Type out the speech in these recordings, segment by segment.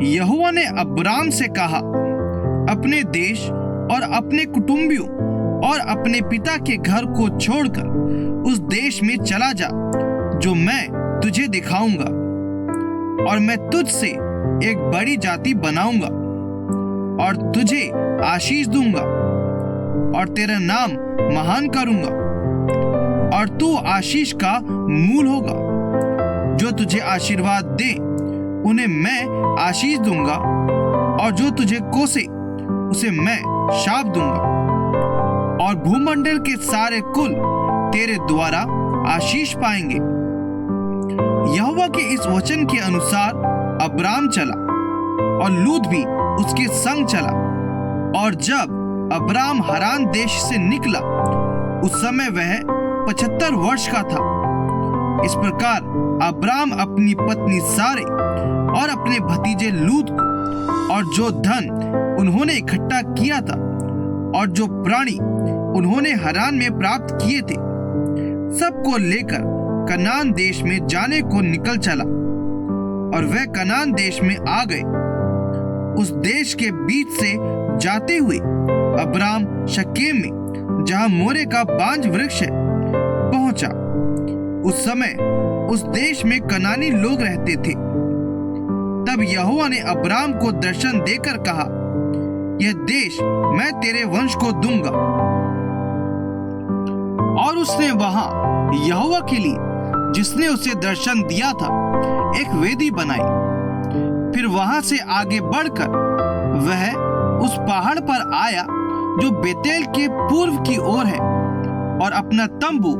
यहोवा ने अब्राम से कहा, अपने देश और अपने कुटुंबियों और अपने पिता के घर को छोड़कर उस देश में चला जा जो मैं तुझे दिखाऊंगा, और मैं तुझसे एक बड़ी जाति बनाऊंगा और तुझे आशीष दूंगा और तेरा नाम महान करूंगा, और तू आशीष का मूल होगा। जो तुझे आशीर्वाद दे उन्हें मैं आशीष दूंगा, और जो तुझे कोसे उसे मैं शाप दूंगा, और भूमंडल के सारे कुल तेरे द्वारा आशीष पाएंगे। यहोवा के इस वचन के अनुसार अब्राम चला और लूत भी उसके संग चला। और जब अब्राम हरान देश से निकला उस समय वह 75 वर्ष का था। इस प्रकार अब्राम अपनी पत्नी सारे और अपने भतीजे लूत को और जो धन उन्होंने इकट्ठा किया था और जो प्राणी उन्होंने हरान में प्राप्त किए थे, सबको लेकर कनान देश में जाने को निकल चला। और वह कनान देश में आ गए। उस देश के बीच से जाते हुए अब्राम शकेम में, जहां मोरे का बांज वृक्ष है, पहुंचा। उस समय उस देश में कनानी लोग रहते थे। तब यहोवा ने अब्राम को दर्शन देकर कहा, यह देश मैं तेरे वंश को दूंगा। और उसने वहां यहोवा के लिए, जिसने उसे दर्शन दिया था, एक वेदी बनाई। फिर वहां से आगे बढ़कर वह उस पहाड़ पर आया जो बेतेल के पूर्व की ओर है, और अपना तंबू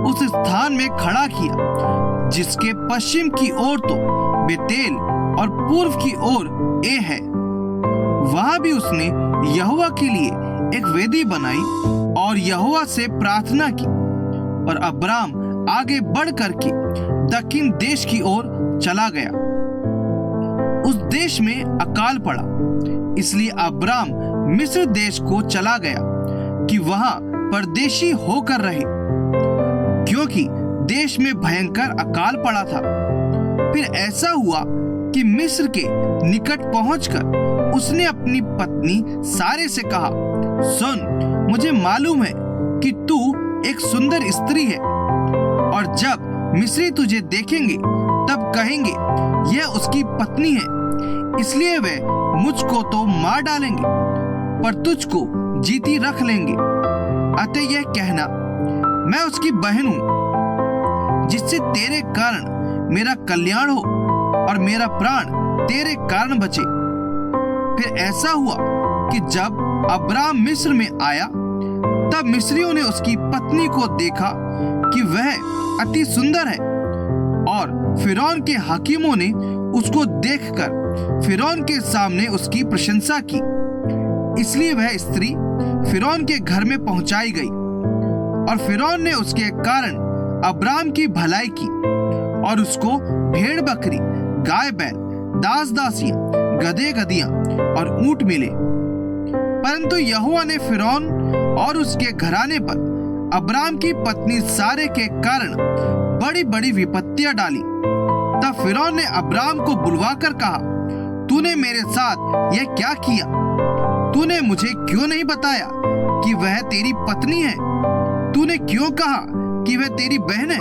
उस स्थान में खड़ा किया जिसके पश्चिम की ओर तो बेतेल और पूर्व की ओर ए है। वहां भी उसने यहोवा के लिए एक वेदी बनाई और यहोवा से प्रार्थना की। और अब्राम आगे बढ़ करके दक्षिण देश की ओर चला गया। उस देश में अकाल पड़ा, इसलिए अब्राम मिस्र देश को चला गया कि वहां परदेशी होकर रहे, क्योंकि देश में भयंकर अकाल पड़ा था। फिर ऐसा हुआ कि मिस्र के निकट पहुंचकर उसने अपनी पत्नी सारे से कहा, सुन, मुझे मालूम है कि तू एक सुंदर स्त्री है, और जब मिस्री तुझे देखेंगे तब कहेंगे यह उसकी पत्नी है, इसलिए वे मुझको तो मार डालेंगे पर तुझको जीती रख लेंगे। अतः यह कहना, मैं उसकी बहन हूं, जिससे तेरे कारण मेरा कल्याण हो और मेरा प्राण तेरे कारण बचे। फिर ऐसा हुआ कि जब अब्राम मिस्र में आया, तब मिस्रियों ने उसकी पत्नी को देखा कि वह अति सुंदर है, और फिरौन के हाकिमों ने उसको देखकर फिरौन के सामने उसकी प्रशंसा की। इसलिए वह स्त्री फिरौन के घर में पहुंचाई गई, और फिरौन ने उसके कारण अब्राम की भलाई की, और उसको भेड़ बकरी, गाय बैल, दास दासियां, गधे गधियां और ऊंट मिले। परंतु यहोवा ने फिरौन और उसके घराने पर अब्राम की पत्नी सारे के कारण बड़ी बड़ी विपत्तियां डाली। तब फिरौन ने अब्राम को बुलवाकर कहा, तूने मेरे साथ यह क्या किया? तूने मुझे क्यों नहीं बताया कि वह तेरी पत्नी है? तूने क्यों कहा कि वह तेरी बहन है?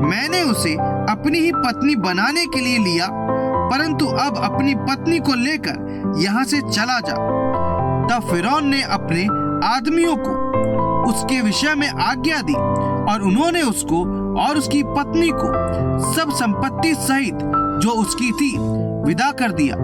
मैंने उसे अपनी ही पत्नी बनाने के लिए लिया, परंतु अब अपनी पत्नी को लेकर यहाँ से चला जा। तब फिरौन ने अपने आदमियों को उसके विषय में आज्ञा दी, और उन्होंने उसको और उसकी पत्नी को सब संपत्ति सहित जो उसकी थी विदा कर दिया।